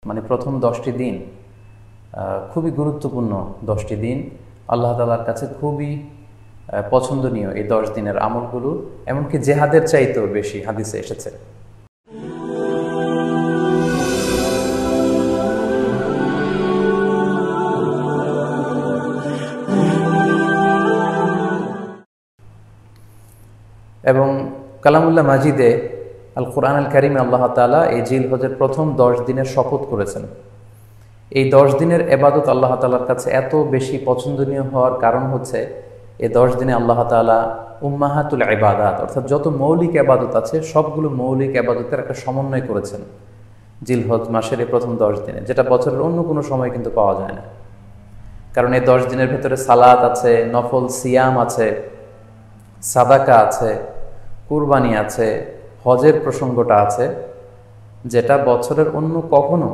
মানে প্রথম 10টি দিন খুবই গুরুত্বপূর্ণ 10টি দিন, আল্লাহ তাআলার কাছে খুবই পছন্দনীয় এই 10 দিনের আমলগুলো, এমনকি জেহাদের চাইতেও বেশি হাদিসে এসেছে। এবং কালামুল্লাহ মাজিদে আল কোরআন আল কারিমে আল্লাহ তাআলা এই জিলহজের প্রথম 10 দিনের শপথ করেছেন। এই 10 দিনের এবাদত আল্লাহ তাআলার কাছে এত বেশি পছন্দনীয় হওয়ার কারণ হচ্ছে এই 10 দিনে আল্লাহ তাআলা উম্মাহাতুল ইবাদাত অর্থাৎ যত মৌলিক এবাদত আছে সবগুলো মৌলিক এবাদতের একটা সমন্বয় করেছেন জিলহজ মাসের এই প্রথম 10 দিনে, যেটা বছরের অন্য কোনো সময় কিন্তু পাওয়া যায় না। কারণ এই 10 দিনের ভেতরে সালাত আছে, নফল সিয়াম আছে, সাদাকা আছে, কুরবানি আছে, হজের প্রসঙ্গটা আছে, যেটা বছরের অন্য কখনো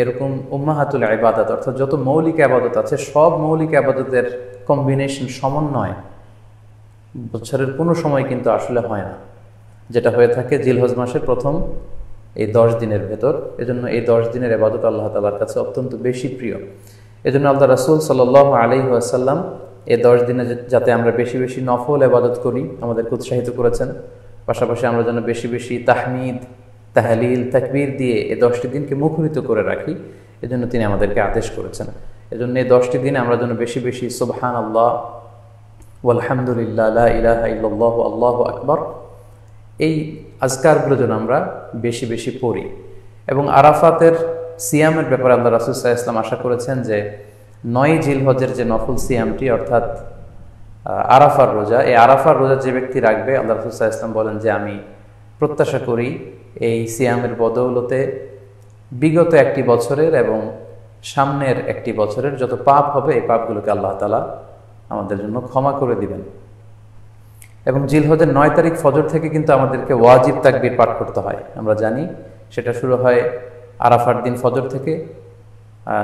এরকম উম্মাহাতুল ইবাদত অর্থাৎ যত মৌলিক আবাদত আছে সব মৌলিক আবাদতের কম্বিনেশন সমন্বয় বছরের কোনো সময় কিন্তু আসলে হয় না, যেটা হয়ে থাকে জিলহজ মাসের প্রথম এই 10 দিনের ভেতর। এজন্য এই 10 দিনের ইবাদত আল্লাহ তাআলার কাছে অত্যন্ত বেশি প্রিয়। এজন্য আল্লাহ রাসূল সাল্লাল্লাহু আলাইহি ওয়াসাল্লাম এই 10 দিনে যাতে আমরা বেশি বেশি নফল ইবাদত করি আমাদেরকে উৎসাহিত করেছেন। পাশাপাশি আমরা যেন বেশি বেশি তাহমিদ, তাহলিল, তাকবীর দিয়ে এই 10টি দিনকে মুখরিত করে রাখি, এজন্য তিনি আমাদেরকে আদেশ করেছেন। এজন্য এই 10টি দিনে আমরা যেন বেশি বেশি সুবহানাল্লাহ ওয়ালহামদুলিল্লাহ লা ইলাহা ইল্লাল্লাহু আল্লাহু আকবার এই আজকারগুলো যেন আমরা বেশি বেশি পড়ি। এবং আরাফাতের সিয়ামের ব্যাপারে আল্লাহ রাসূল সাল্লাল্লাহু আলাইহি ওয়াসাল্লাম আশা করেছেন যে 9 জিলহজের যে নফল সিয়ামটি অর্থাৎ আরাফার রোজা, এই আরাফার রোজা যে ব্যক্তি রাখবে আল্লাহ রাসূল সাল্লাল্লাহু আলাইহি ওয়াসাল্লাম বলেন যে আমি প্রত্যাশা করি এই সিয়ামের বদৌলতে বিগত একটি বছরের এবং সামনের একটি বছরের যত পাপ হবে এই পাপগুলোকে আল্লাহ তাআলা আমাদের জন্য ক্ষমা করে দিবেন। এবং জিলহজের 9 তারিখ ফজর থেকে কিন্তু আমাদেরকে ওয়াজিব তাকবীর পাঠ করতে হয়, আমরা জানি সেটা শুরু হয় আরাফার দিন ফজর থেকে।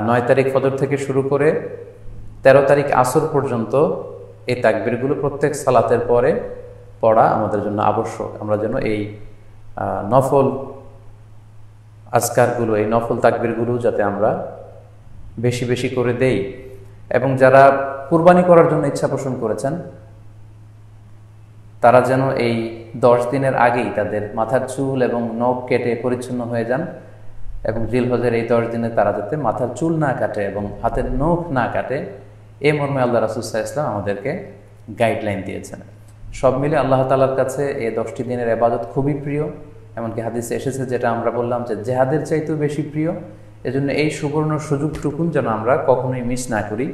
9 তারিখ ফজর থেকে শুরু করে 13 তারিখ আসর পর্যন্ত এই তাকবীরগুলো প্রত্যেক সালাতের পরে পড়া আমাদের জন্য আবশ্যক। আমরা যেন এই নফল আজকারগুলো, এই নফল তাকবীরগুলো যাতে আমরা বেশি বেশি করে দেই। এবং যারা কুরবানি করার জন্য ইচ্ছা পোষণ করেছেন তারা যেন এই 10 দিনের আগেই তাদের মাথার চুল এবং নখ কেটে পরিচ্ছন্ন হয়ে যান, এবং জিলহজের এই 10 দিনে তারা যাতে মাথার চুল না কাটে এবং হাতের নখ না কাটে, এই মর্মে আল্লাহ রাসূল সাল্লাল্লাহু আলাইহি ওয়াসাল্লাম আমাদেরকে গাইডলাইন দিয়েছেন। সব মিলে আল্লাহ তাআলার কাছে এই 10টি দিনের ইবাদত খুবই প্রিয়, এমনকি হাদিসে এসেছে যেটা আমরা বললাম যে জেহাদের চাইতেও বেশি প্রিয়। এজন্য এই সুবর্ণ সুযোগটুকুন যেন আমরা কখনোই মিস না করি।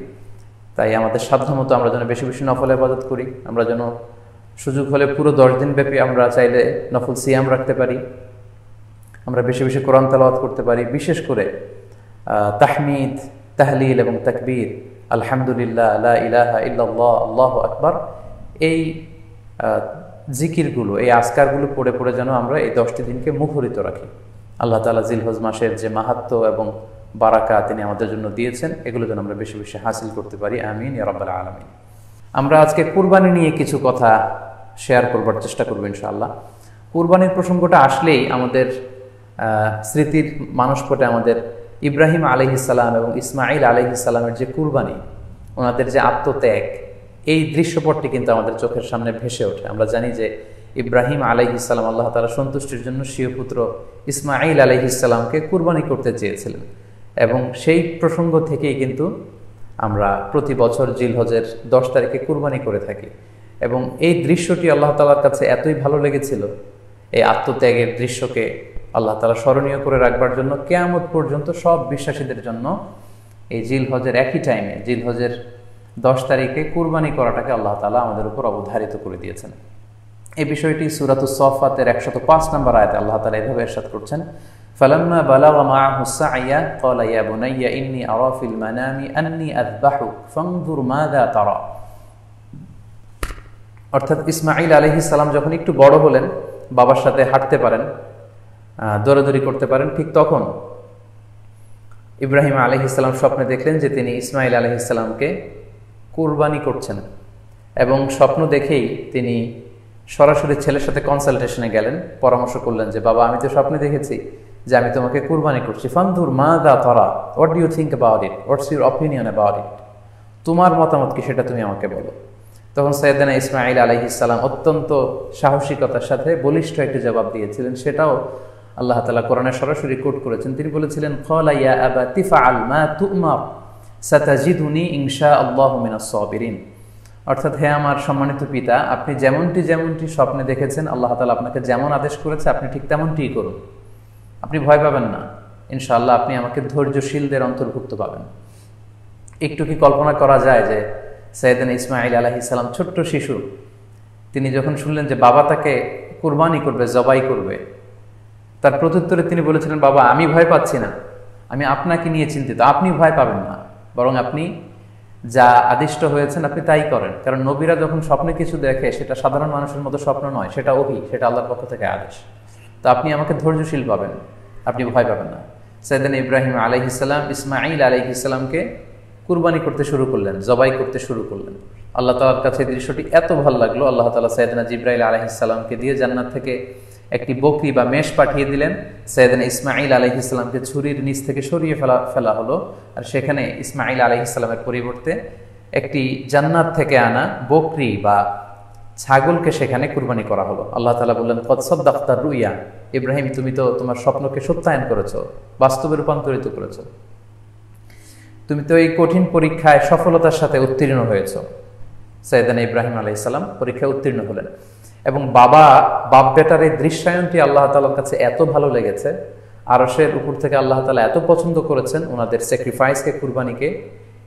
তাই আমাদের সাধ্যমতো আমরা যেন বেশি বেশি নফল ইবাদত করি। আমরা যেন সুযোগ হলে পুরো 10 দিন ব্যাপী আমরা চাইলে নফল সিয়াম রাখতে পারি, আমরা বেশি বেশি কোরআন তেলাওয়াত করতে পারি, বিশেষ করে তাহমিদ, তাহলিল এবং তাকবীর, আলহামদুলিল্লাহ লা ইলাহা ইল্লাল্লাহ আল্লাহু আকবার এই জিকিরগুলো, এই আজকারগুলো পড়ে পড়ে যেন আমরা এই 10টি দিনকে মুখরিত রাখি। আল্লাহ তাআলা জিলহজ মাসের যে মাহাত্ম্য এবং বারাকা তিনি আমাদের জন্য দিয়েছেন এগুলো যেন আমরা বেশি বেশি হাসিল করতে পারি। আমিন ইয়া রাব্বাল আলামিন। আমরা আজকে কুরবানি নিয়ে কিছু কথা শেয়ার করবার চেষ্টা করব ইনশাআল্লাহ। কুরবানির প্রসঙ্গটা আসলেই আমাদের স্মৃতির মানসপটে আমাদের ইব্রাহিম আলাইহিস সালাম এবং ইসমাঈল আলাইহিস সালামের যে কুরবানি, ওনাদের যে আত্মত্যাগ, এই দৃশ্যপটটি কিন্তু আমাদের চোখের সামনে ভেসে ওঠে। আমরা জানি যে ইব্রাহিম আলাইহিস সালাম আল্লাহ তাআলা সন্তুষ্টির জন্য স্বীয় পুত্র ইসমাঈল আলাইহিস সালামকে কুরবানি করতে চেয়েছিলেন, এবং সেই প্রসঙ্গ থেকেই কিন্তু আমরা প্রতি বছর জিলহজের 10 তারিখে কুরবানি করে থাকি। এবং এই দৃশ্যটি আল্লাহ তাআলার কাছে এতই ভালো লেগেছিল, এই আত্মত্যাগের দৃশ্যকে আল্লাহ তাআলা স্মরণীয় করে রাখবার জন্য কিয়ামত পর্যন্ত সব বিশ্বাসীদের জন্য এই জিলহজের একই টাইমে জিলহজের 10 তারিখে কুরবানি করাটাকে আল্লাহ তাআলা আমাদের উপর অবধারিত করে দিয়েছেন। এই বিষয়টি সূরাতুস সাফফাতের 105 নম্বর আয়াতে আল্লাহ তাআলা এভাবে ইরশাদ করছেন, ফালাম্মা বালাগা মাআহু সা'য়া ক্বালা ইয়া বুনাইয়া ইন্নী আরা ফিল মানামি আন্নী আযবাহুক ফানজুর মাযা তারা। অর্থাৎ ইসমাঈল আলাইহিস সালাম যখন একটু বড় হলেন, বাবার সাথে হাঁটতে পারেন, দৌড়াদৌড়ি করতে পারেন, ঠিক তখন ইব্রাহিম আলাইহিস সালাম স্বপ্নে দেখলেন যে তিনি ইসমাঈল আলাইহিস সালামকে কুরবানি করছেন, এবং স্বপ্ন দেখেই তিনি সরাসরি ছেলের সাথে কনসালটেশনে গেলেন, পরামর্শ করলেন যে বাবা আমি তো স্বপ্নে দেখেছি যে আমি তোমাকে কুরবানি করছি, ফানদুর মাযা তারা, what do you think about it, what's your opinion about it, তোমার মতামত কি সেটা তুমি আমাকে বলো। তখন সাইয়েদনা ইসমাঈল আলাইহিস সালাম অত্যন্ত সাহসিকতার সাথে বলিষ্ঠ একটি জবাব দিয়েছিলেন, সেটাও আল্লাহ তাআলা কোরআনে সরাসরি কোট করেছেন। তিনি বলেছিলেন, ক্বালা ইয়া আবাতি ফাআল মা তু'মার সাতাজিদুনি ইনশাআল্লাহু মিনাস সাবিরিন। অর্থাৎ, হে আমার সম্মানিত পিতা, আপনি যেমনটি যেমনটি স্বপ্নে দেখেছেন, আল্লাহ তাআলা আপনাকে যেমন আদেশ করেছে আপনি ঠিক তেমনটিই করুন। আপনি ভয় পাবেন না, ইনশাআল্লাহ আপনি আমাকে ধৈর্যশীলদের অন্তর্ভুক্ত পাবেন। একটু কি কল্পনা করা যায় যে সাইয়েদনা ইসমাঈল আলাইহিস সালাম ছোট্ট শিশু, তিনি যখন শুনলেন যে বাবা তাকে কুরবানি করবে, জবাই করবে, তার প্রত্যুত্তরে তিনি বলেছিলেন, বাবা আমি ভয় পাচ্ছি না, আমি আপনাকে নিয়ে চিন্তিত, আপনি ভয় পাবেন না, বরং আপনি যা আদিষ্ট হয়েছেন আপনি তাই করেন। কারণ নবীরা যখন স্বপ্নে কিছু দেখে সেটা সাধারণ মানুষের মতো স্বপ্ন নয়, সেটা ওহী, সেটা আল্লাহর পক্ষ থেকে আদেশ। তো আপনি আমাকে ধৈর্যশীল পাবেন, আপনি ভয় পাবেন না। সাইয়েদনা ইব্রাহিম আলাইহিস সালাম ইসমাঈল আলাইহিস সালামকে কুরবানি করতে শুরু করলেন, জবাই করতে শুরু করলেন। আল্লাহ তাআলার কাছে দৃশ্যটি এত ভালো লাগলো, আল্লাহ তাআলা সাইয়েদনা জিবরাইল আলাইহিস সালামকে দিয়ে জান্নাত থেকে একটি বকরি বা মেষ পাঠিয়ে দিলেন। সাইয়েদনা ইসমাঈল আলাইহিস সালামকে ছুরির নিচ থেকে সরিয়ে ফেলা হলো, আর সেখানে ইসমাঈল আলাইহিস সালামের পরিবর্তে একটি জান্নাত থেকে আনা বকরি বা ছাগলকে সেখানে কুরবানি করা হলো। আল্লাহ তাআলা বললেন, কদ সাদ্দাকতা রুইয়া, ইব্রাহিম তুমি তো তোমার স্বপ্নকে সত্যায়ন করেছো, বাস্তবে রূপান্তরিত করেছো, তুমি তো এই কঠিন পরীক্ষায় সফলতার সাথে উত্তীর্ণ হয়েছ। সাইয়েদনা ইব্রাহিম আলাইহিস সালাম পরীক্ষায় উত্তীর্ণ হলেন এবং বাপ বেটার এই দৃশ্যায়নটি আল্লাহ তাআলার কাছে এত ভালো লেগেছে, আরশের উপর থেকে আল্লাহ তাআলা এত পছন্দ করেছেন ওনাদের স্যাক্রিফাইসকে, কুরবানিকে,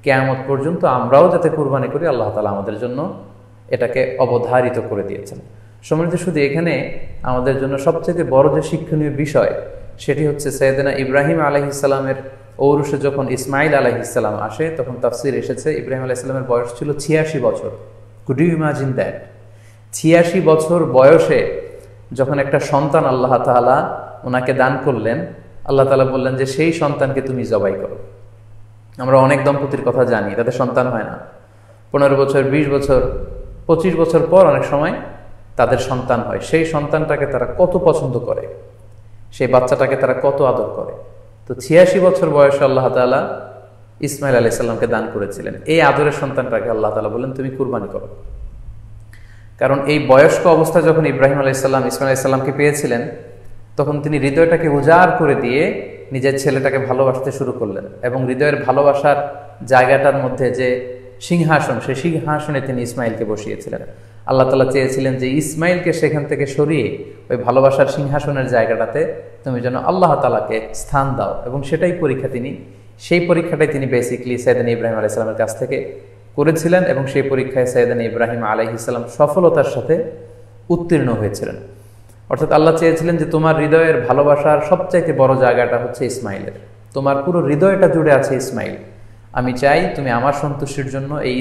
কিয়ামত পর্যন্ত আমরাও যাতে কুরবানি করি আল্লাহ তাআলা আমাদের জন্য এটাকে অবধারিত করে দিয়েছেন। সম্মানিত, শুধু এখানে আমাদের জন্য সবচেয়ে বড় যে শিক্ষণীয় বিষয় সেটি হচ্ছে সাইয়েদনা ইব্রাহিম আলাইহিস সালামের ঔরসে যখন ইসমাঈল আলাইহিস সালাম আসে, তখন তাফসীর এসেছে ইব্রাহিম আলাইহিস সালামের বয়স ছিল 86 বছর। Could you imagine that? 86 বছর বয়সে যখন একটা সন্তান আল্লাহ তাআলা ওনাকে দান করলেন, আল্লাহ তাআলা বললেন যে সেই সন্তানকে তুমি জবাই করো। আমরা অনেক দম্পতির কথা জানি, তাদের সন্তান হয় না, 15 বছর, 20 বছর, 25 বছর পর অনেক সময় তাদের সন্তান হয়। সেই সন্তানটাকে তারা কত পছন্দ করে, সেই বাচ্চাটাকে তারা কত আদর করে। তো 86 বছর বয়সে আল্লাহ তাআলা ইসমাঈল আলাইহিস সালামকে দান করেছিলেন। এই আদরের সন্তানটাকে আল্লাহ তাআলা বললেন তুমি কুরবানি করো। কারণ এই বয়স্ক অবস্থায় যখন ইব্রাহিম আলাইহিস সালাম ইসমাঈল আলাইহিস সালামকে পেয়েছিলেন, তখন তিনি হৃদয়টাকে উজাড় করে দিয়ে নিজের ছেলেটাকে ভালোবাসতে শুরু করলেন এবং হৃদয়ের ভালোবাসার জায়গাটার মধ্যে যে সিংহাসন, সেই সিংহাসনে তিনি ইসমাঈলকে বসিয়েছিলেন। আল্লাহ তাআলা চেয়েছিলেন যে ইসমাঈলকে সেখান থেকে সরিয়ে ওই ভালোবাসার সিংহাসনের জায়গাটাতে তুমি যেন আল্লাহ তাআলাকে স্থান দাও, এবং সেই পরীক্ষাটাই তিনি বেসিক্যালি সাইয়েদনা ইব্রাহিম আলাইহিস সালামের কাছ থেকে করেছিলেন এবং সেই পরীক্ষায় সাইয়েদনা ইব্রাহিম আলাইহিস সালাম সফলতার সাথে উত্তীর্ণ হয়েছিলেন। অর্থাৎ আল্লাহ চেয়েছিলেন যে তোমার হৃদয়ের ভালোবাসার সবচাইতে বড় জায়গাটা হচ্ছে ইসমাঈলের, তোমার পুরো হৃদয়টা জুড়ে আছে ইসমাঈল। আমি চাই তুমি আমার সন্তুষ্টির জন্য এই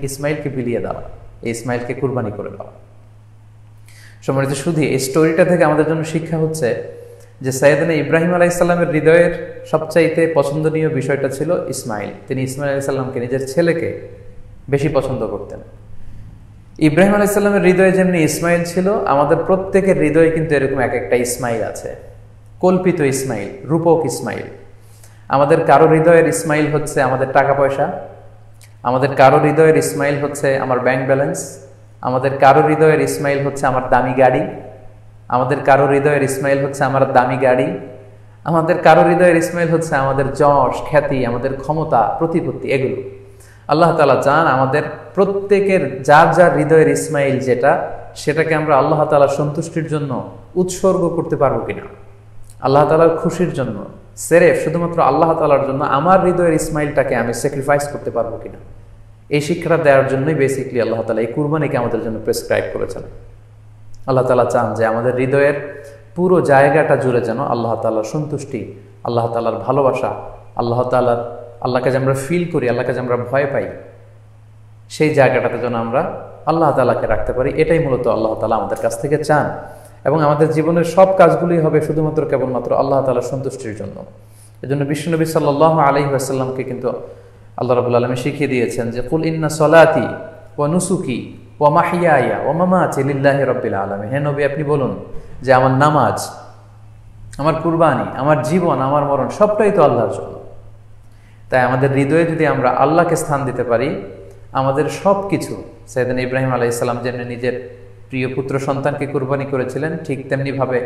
ইসমাঈলকে বিলিয়ে দাও, এই ইসমাঈলকে কুরবানি করে দাও। সম্মানিত, শুধু এই স্টোরিটা থেকে আমাদের জন্য শিক্ষা হচ্ছে যে সাইয়েদনা ইব্রাহিম আলাইহিস সালামের হৃদয়ের সবচাইতে পছন্দনীয় বিষয়টা ছিল ইসমাঈল। তিনি ইসমাঈল আলাইহিস সালামকে, নিজের ছেলেকে বেশি পছন্দ করতেন। ইব্রাহিম আলাইহিস সালামের হৃদয়ে যেমনি ইসমাঈল ছিল, আমাদের প্রত্যেকের হৃদয়ে কিন্তু এরকম এক একটা ইসমাঈল আছে, কল্পিত ইসমাঈল, রূপক ইসমাঈল। আমাদের কারো হৃদয়ের ইসমাঈল হচ্ছে আমাদের টাকা পয়সা, আমাদের কারো হৃদয়ের ইসমাঈল হচ্ছে আমার ব্যাংক ব্যালেন্স, আমাদের কারো হৃদয়ের ইসমাঈল হচ্ছে আমার দামি গাড়ি, আমাদের কারো হৃদয়ের ইসমাঈল হচ্ছে আমার দামি গাড়ি, আমাদের কারো হৃদয়ের ইসমাঈল হচ্ছে আমাদের যশ, খ্যাতি, আমাদের ক্ষমতা, প্রতিপত্তি, এগুলো। আল্লাহ তাআলা চান আমাদের প্রত্যেকের যার যার হৃদয়ের ইসমাঈল যেটা, সেটাকে আমরা আল্লাহ তাআলার সন্তুষ্টির জন্য উৎসর্গ করতে পারবো কিনা, আল্লাহ তাআলার খুশির জন্য, সেরেফ শুধুমাত্র আল্লাহ তাআলার জন্য আমার হৃদয়ের ইসমাঈলটাকে আমি স্যাক্রিফাইস করতে পারবো কিনা। এই শিক্ষাটা দেওয়ার জন্যই বেসিক্যালি আল্লাহ তাআলা এই কুরবানিকে আমাদের জন্য প্রেসক্রাইব করেছেন। আল্লাহ তাআলা চান যে আমাদের হৃদয়ের পুরো জায়গাটা জুড়ে যেন আল্লাহ তাআলার সন্তুষ্টি, আল্লাহ তাআলার ভালোবাসা, আল্লাহকে যে আমরা ফিল করি, আল্লাহকে যে আমরা ভয় পাই, সেই জায়গাটাতে যেন আমরা আল্লাহ তাআলাকে রাখতে পারি। এটাই মূলত আল্লাহ তাআলা আমাদের কাছ থেকে চান, এবং আমাদের জীবনের সব কাজগুলোই হবে শুধুমাত্র কেবলমাত্র আল্লাহ তাআলার সন্তুষ্টির জন্য। এজন্য বিশ্বনবী সাল্লাল্লাহু আলাইহি ওয়াসাল্লামকে কিন্তু আল্লাহ রাব্বুল আলামিন শিখিয়ে দিয়েছেন যে কুল ইন্না সলাতি ওয়া নুসুকি ওয়া মাহইয়ায়া ওয়া মামাতি লিল্লাহি রাব্বিল আলামিন। হে নবী, আপনি বলুন যে আমার নামাজ, আমার কুরবানি, আমার জীবন, আমার মরণ সবটাই তো আল্লাহর জন্য। তাই আমাদের হৃদয়ে যদি আমরা আল্লাহকে স্থান দিতে পারি, আমাদের সব কিছু, সাইয়েদনা ইব্রাহিম আলাইহিস সালাম যেমনি নিজের প্রিয় পুত্র সন্তানকে কুরবানি করেছিলেন, ঠিক তেমনিভাবে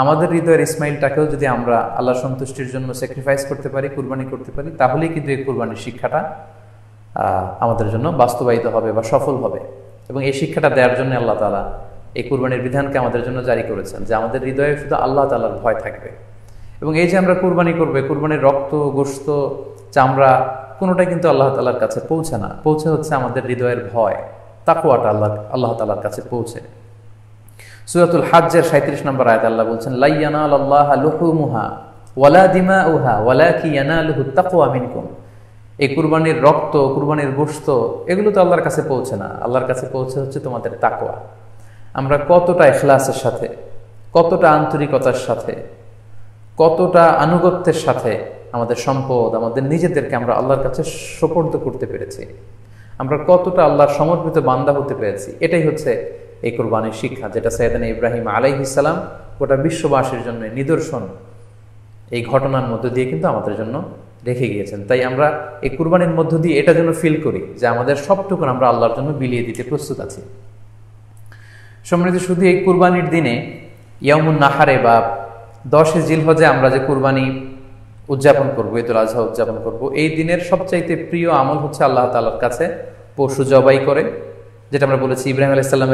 আমাদের হৃদয়ের ইসমাইলটাকেও যদি আমরা আল্লাহ সন্তুষ্টির জন্য স্যাক্রিফাইস করতে পারি, কুরবানি করতে পারি, তাহলেই কিন্তু এই কুরবানির শিক্ষাটা আমাদের জন্য বাস্তবায়িত হবে বা সফল হবে। এবং এই শিক্ষাটা দেওয়ার জন্য আল্লাহ তাআলা এই কুরবানির বিধানকে আমাদের জন্য জারি করেছেন, যে আমাদের হৃদয়ে শুধু আল্লাহ তাআলার ভয় থাকবে। এবং এই যে আমরা কুরবানি করবে, কুরবানির রক্ত, গোশত, চামড়া কোনোটাই কিন্তু আল্লাহ তাআলার কাছে পৌঁছে না, পৌঁছে হচ্ছে আমাদের হৃদয়ের ভয়, তাকওয়াটা আল্লাহ তাআলার কাছে পৌঁছে। সূরাতুল হাজ্জের 37 নম্বর আয়াতে আল্লাহ বলছেন, লা ইয়ানালাল্লাহা লুহুমুহা ওয়ালা দিমাউহা ওয়ালাকি ইয়ানালুহুত তাকওয়া মিনকুম। এই কুরবানির রক্ত, কুরবানির গোশত এগুলো তো আল্লাহর কাছে পৌঁছে না, আল্লাহর কাছে পৌঁছে হচ্ছে তোমাদের তাকওয়া। আমরা কতটা ইখলাসের সাথে, কতটা আন্তরিকতার সাথে, কতটা আনুগত্যের সাথে আমাদের সম্পদ, আমাদের নিজেদেরকে আমরা আল্লাহর কাছে সোপর্দ করতে পেরেছি, আমরা কতটা আল্লাহর সমর্পিত বান্দা হতে পেরেছি, এটাই হচ্ছে এই কুরবানির শিক্ষা, যেটা সাইয়েদনা ইব্রাহিম আলাইহিস সালাম গোটা বিশ্ববাসীর জন্য নিদর্শন এই ঘটনার মধ্য দিয়ে কিন্তু আমাদের জন্য রেখে গিয়েছেন। তাই আমরা এই কুরবানির মধ্য দিয়ে এটা যেন ফিল করি যে আমাদের সবটুকুন আমরা আল্লাহর জন্য বিলিয়ে দিতে প্রস্তুত আছি। সম্মানিত, শুধু এই কুরবানির দিনে ইয়াউমুন নাহারে বা 10 জিলহজে আমরা যে কুরবানি উদযাপন করবো, ঈদুল আজহা উদযাপন করব, এই দিনের সবচাইতে প্রিয় আমল হচ্ছে আল্লাহ তাআলার কাছে পশু জবাই করে, যেটা আমরা বলেছি ইব্রাহিম আলাইহিস সালামের